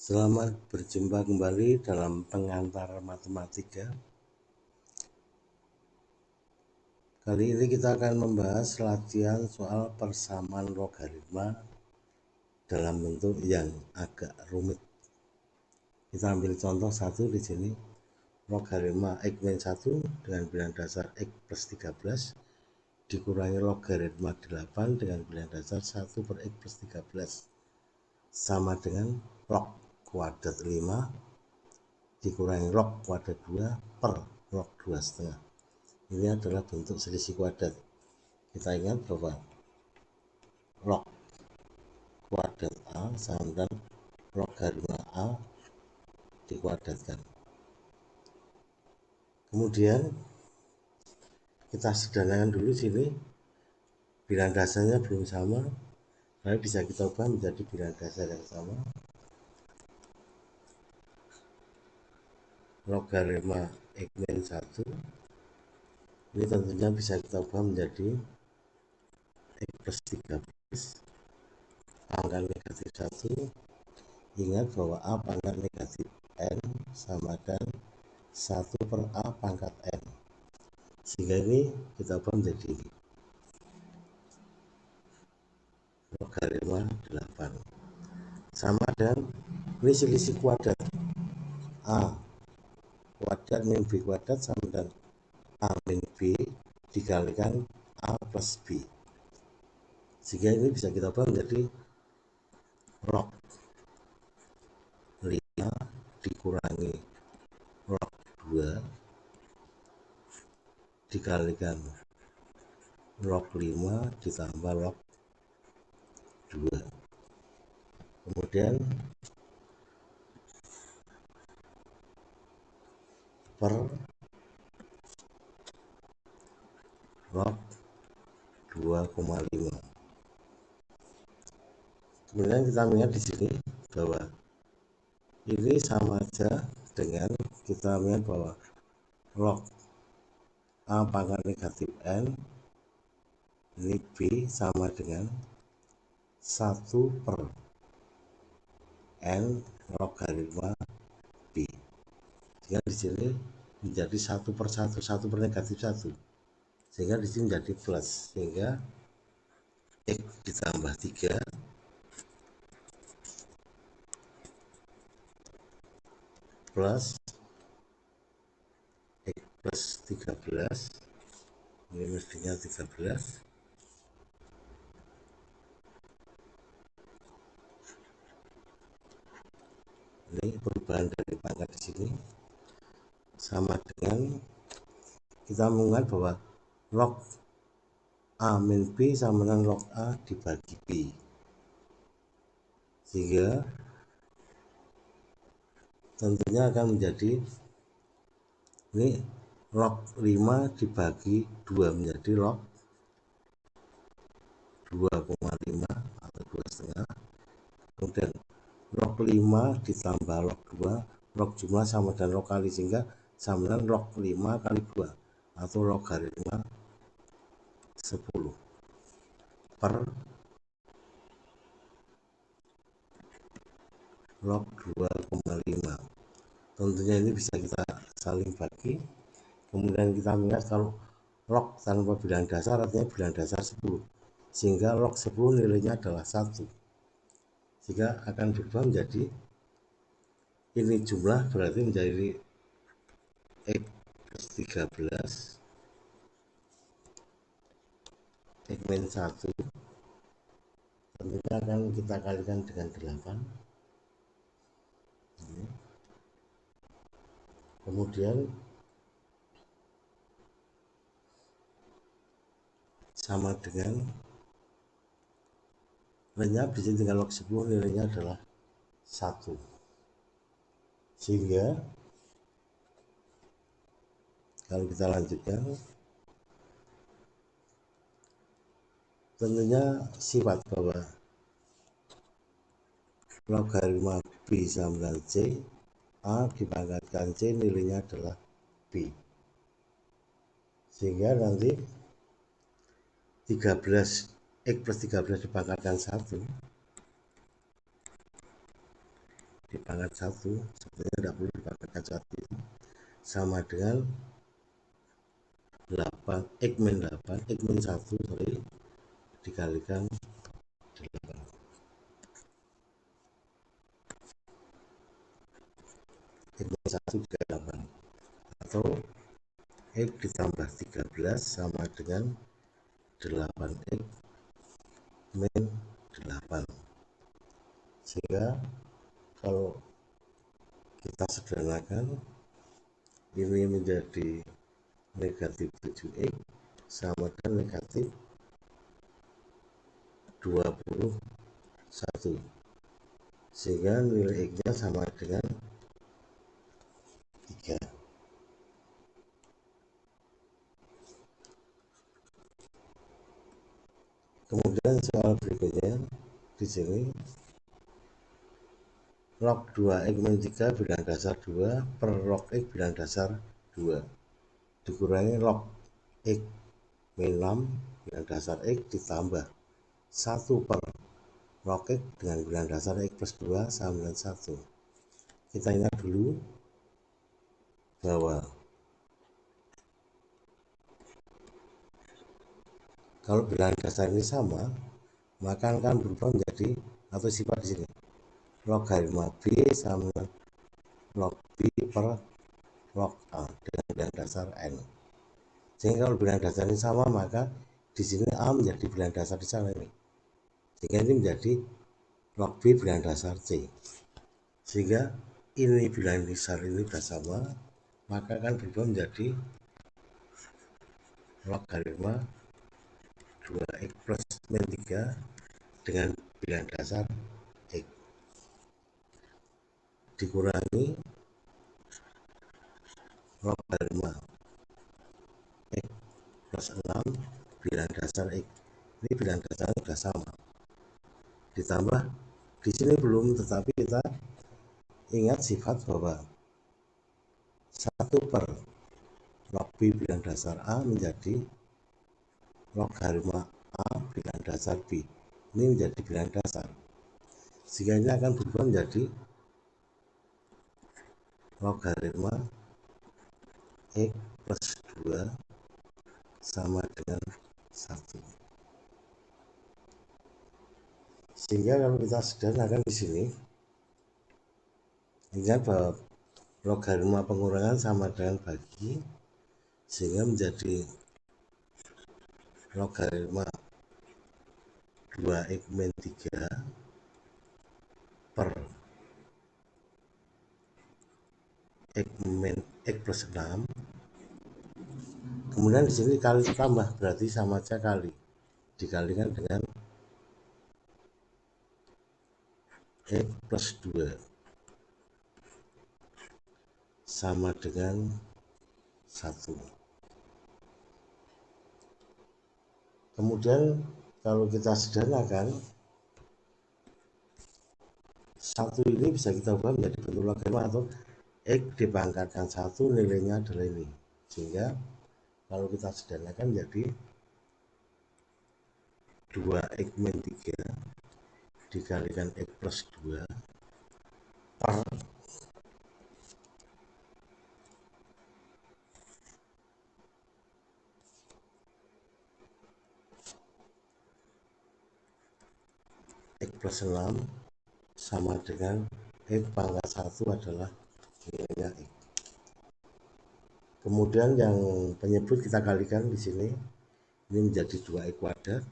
Selamat berjumpa kembali dalam pengantar matematika. Kali ini kita akan membahas latihan soal persamaan logaritma dalam bentuk yang agak rumit. Kita ambil contoh satu di sini. Logaritma x-1 dengan bilangan dasar x plus 13 dikurangi logaritma 8 dengan bilangan dasar 1 per x plus 13 sama dengan log kuadrat 5 dikurangi log kuadrat 2 per log 2,5. Ini adalah bentuk selisih kuadrat. Kita ingat bahwa log kuadrat A sama dengan logaritma A dikuadratkan. Kemudian kita sederhanakan dulu sini, bilangan dasarnya belum sama, tapi bisa kita ubah menjadi bilangan dasar yang sama. Logaritma x-1 ini tentunya bisa kita ubah menjadi x plus 13 pangkat negatif 1. Ingat bahwa A pangkat negatif N sama dengan 1 per A pangkat N, sehingga ini kita ubah menjadi ini, logaritma 8 sama dengan ini selisih kuadrat A kuadrat min B kuadrat sama dengan A min B dikalikan A plus B, sehingga ini bisa kita ubah menjadi log 5 dikurangi log 2 dikalikan log 5 ditambah log 2, kemudian per log 2,5. Kemudian kita melihat di sini bahwa ini sama aja dengan kita melihat bahwa log A pangkat negatif N ini B sama dengan 1 per N logaritma B, sehingga di sini menjadi 1 per 1, 1 per negatif 1, sehingga di sini menjadi plus, sehingga X ditambah 3 plus X plus 13, ini mestinya 13, ini perubahan dari pangkat di sini sama dengan kita mengingat bahwa log A min B sama dengan log A dibagi B, sehingga tentunya akan menjadi ini log 5 dibagi 2 menjadi log 2,5 atau 2,5, kemudian log 5 ditambah log 2, log jumlah sama dengan log kali, sehingga sama dengan log 5 kali 2 atau logaritma 10 per log 2,5. Tentunya ini bisa kita saling bagi. Kemudian kita melihat kalau log tanpa bilangan dasar artinya bilangan dasar 10, sehingga log 10 nilainya adalah 1, sehingga akan berubah menjadi ini jumlah berarti menjadi X plus 13 X min 1, tentunya akan kita kalikan dengan 8. Kemudian sama dengan lenyap di sini dengan log 10 nilainya adalah 1, sehingga kalau kita lanjutkan tentunya sifat bahwa logaritma B sama dengan C, A dipangkatkan C nilainya adalah B, sehingga nanti 13 X plus 13 dipangkatkan 1 dipangkat 1, sebetulnya tidak perlu dipangkat 1, sama dengan 8 X min 8 X min 1 sorry, dikalikan 8. X min 1 dikali 8, atau X ditambah 13 sama dengan 8X min 8. Sehingga kalau kita sederhanakan, ini menjadi negatif 7X sama dengan negatif 21, sehingga nilai X nya sama dengan 3. Kemudian soal berikutnya di sini log 2X min 3 bilang dasar 2 per log X bilang dasar 2 dikurangi log X min 6 bilang dasar X ditambah 1 per log X dengan bilang dasar X plus 2 sama dengan 1. Kita ingat dulu bahwa kalau bilang dasar ini sama, maka akan berubah menjadi atau sifat di sini logaritma B sama dengan log B per log A dengan bilang dasar N. Sehingga kalau bilang dasar ini sama, maka di sini A menjadi bilang dasar di sana ini. Sehingga ini menjadi log B bilang dasar C. Sehingga ini bilang dasar ini sudah sama, maka akan berubah menjadi logaritma 2X plus min 3 dengan bilang dasar X dikurangi logaritma X plus 6 bilang dasar X. Ini bilang dasarnya sudah sama. Ditambah di sini belum, tetapi kita ingat sifat bahwa 1 per log B bilang dasar A menjadi logaritma A bilang dasar B. Ini menjadi bilang dasar. Sehingga ini akan berubah menjadi logaritma X plus 2 sama dengan 1. Sehingga kalau kita sederhanakan di sini, ingat bahwa logaritma pengurangan sama dengan bagi, sehingga menjadi logaritma 2X min 3 per X min X plus 6. Kemudian di sini kali tambah, berarti sama saja kali, dikalikan dengan X plus 2 sama dengan 1. Kemudian kalau kita sederhanakan, 1 ini bisa kita ubah menjadi bentuk logaritma atau X dipangkatkan 1 nilainya adalah ini. Sehingga kalau kita sederhanakan jadi 2X min 3 dikalikan X plus 2 per X plus 6 sama dengan X pangkat 1 adalah nilainya X. Kemudian yang penyebut kita kalikan di sini, ini menjadi 2X kuadrat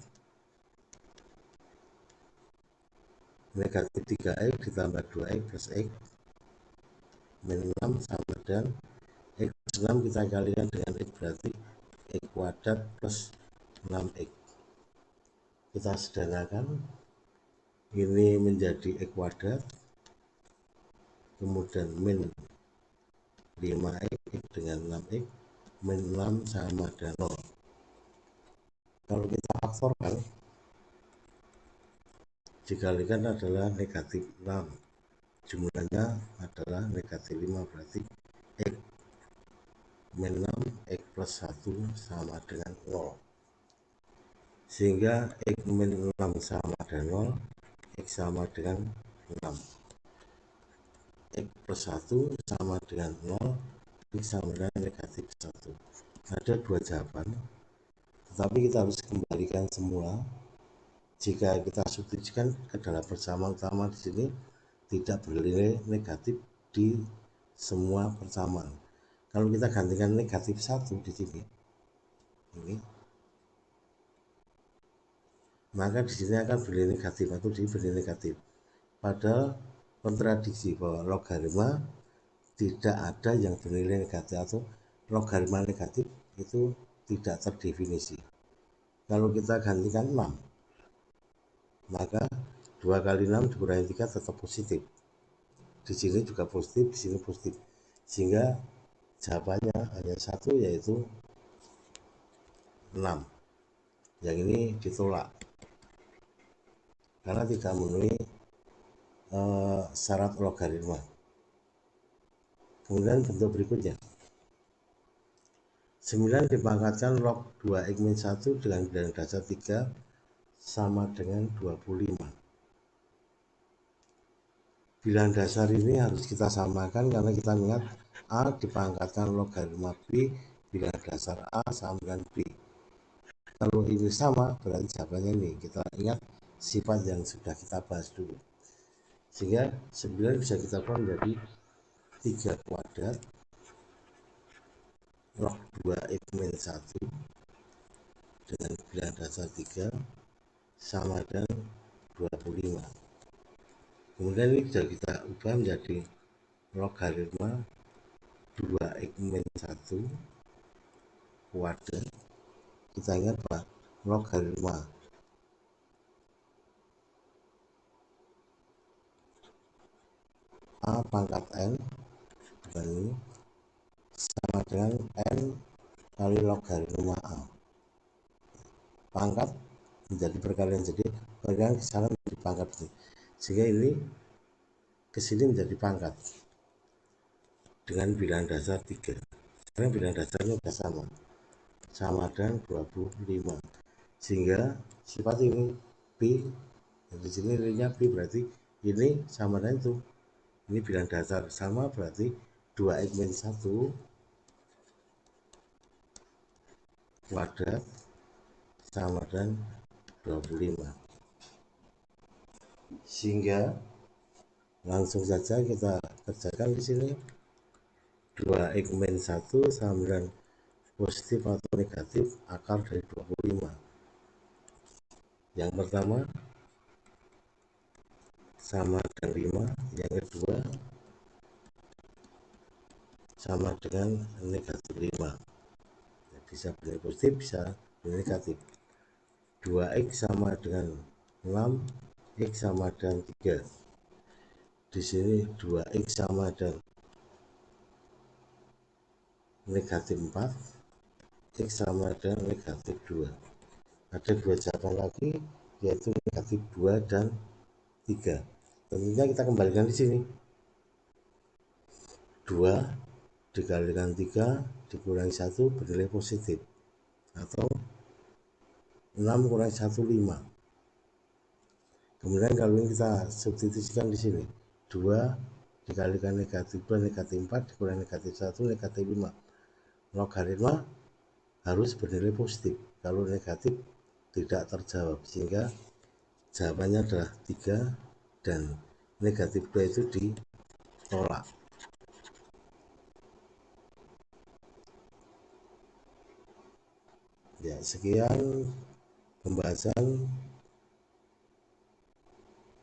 negatif 3X ditambah 2X plus X min 6 sama dengan X plus 6 kita kalikan dengan X, berarti X kuadrat plus 6X. Kita sederhanakan, ini menjadi X kuadrat, kemudian min 5X dengan 6X, min 6 sama dengan 0. Kalau kita faktorkan, dikalikan adalah negatif 6, jumlahnya adalah negatif 5, berarti X min 6 X plus 1 sama dengan 0. Sehingga X min 6 sama dengan 0, X sama dengan 6. plus 1 sama dengan 0, X sama dengan negatif 1. Ada dua jawaban, tetapi kita harus kembalikan semula. Jika kita substitusikan ke dalam persamaan utama di sini, tidak bernilai negatif di semua persamaan. Kalau kita gantikan negatif 1 di sini, ini, maka di sini akan bernilai negatif atau bernilai negatif. Padahal kontradiksi bahwa logaritma tidak ada yang bernilai negatif atau logaritma negatif itu tidak terdefinisi. Kalau kita gantikan 6, maka 2 kali 6 dikurangi 3 tetap positif. Di sini juga positif, di sini positif. Sehingga jawabannya hanya satu, yaitu 6. Yang ini ditolak karena tidak memenuhi syarat logaritma. Kemudian bentuk berikutnya, 9 dipangkatkan log 2x-1 dengan bilangan dasar 3 sama dengan 25. Bilangan dasar ini harus kita samakan karena kita ingat A dipangkatkan logaritma B, bilangan dasar A sama dengan B. Kalau ini sama, berarti jawabannya ini. Kita ingat sifat yang sudah kita bahas dulu. Sehingga 9 bisa kita buat menjadi 3 kuadrat log 2x-1 dengan bilangan dasar 3 sama dengan 25. Kemudian ini sudah kita ubah menjadi logaritma 2x-1 kuadrat. Kita ingat Pak, logaritma A pangkat N ini sama dengan N kali logaritma A. Pangkat menjadi perkalian, jadi perkalian kesana menjadi pangkat ini. Sehingga ini kesini menjadi pangkat dengan bilangan dasar 3. Sekarang bilangan dasarnya sudah sama dengan 25. Sehingga sifat ini B, di sini nilainya B, berarti ini sama dengan itu. Ini bilangan dasar sama, berarti 2x-1 kuadrat sama dengan 25. Sehingga langsung saja kita kerjakan di sini. 2x-1 sama dengan positif atau negatif akar dari 25. Yang pertama sama dengan 5, yang kedua sama dengan negatif 5. Bisa bernilai positif, bisa bernilai negatif. 2x sama dengan 6, x sama dengan 3. Di sini 2x sama dengan negatif 4, x sama dengan negatif 2. Ada dua jawaban lagi, yaitu negatif 2 dan 3. Tentunya kita kembalikan di sini. 2 dikalikan 3 dikurangi 1 bernilai positif, atau 6 kurangi 1, 5. Kemudian kalau ini kita substitusikan di sini, 2 dikalikan negatif 2, negatif 4 dikurangi negatif 1, negatif 5. Logaritma harus bernilai positif. Kalau negatif tidak terjawab, sehingga jawabannya adalah 3 dan negatif 2 itu ditolak. Ya, sekian pembahasan.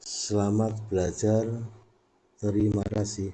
Selamat belajar. Terima kasih.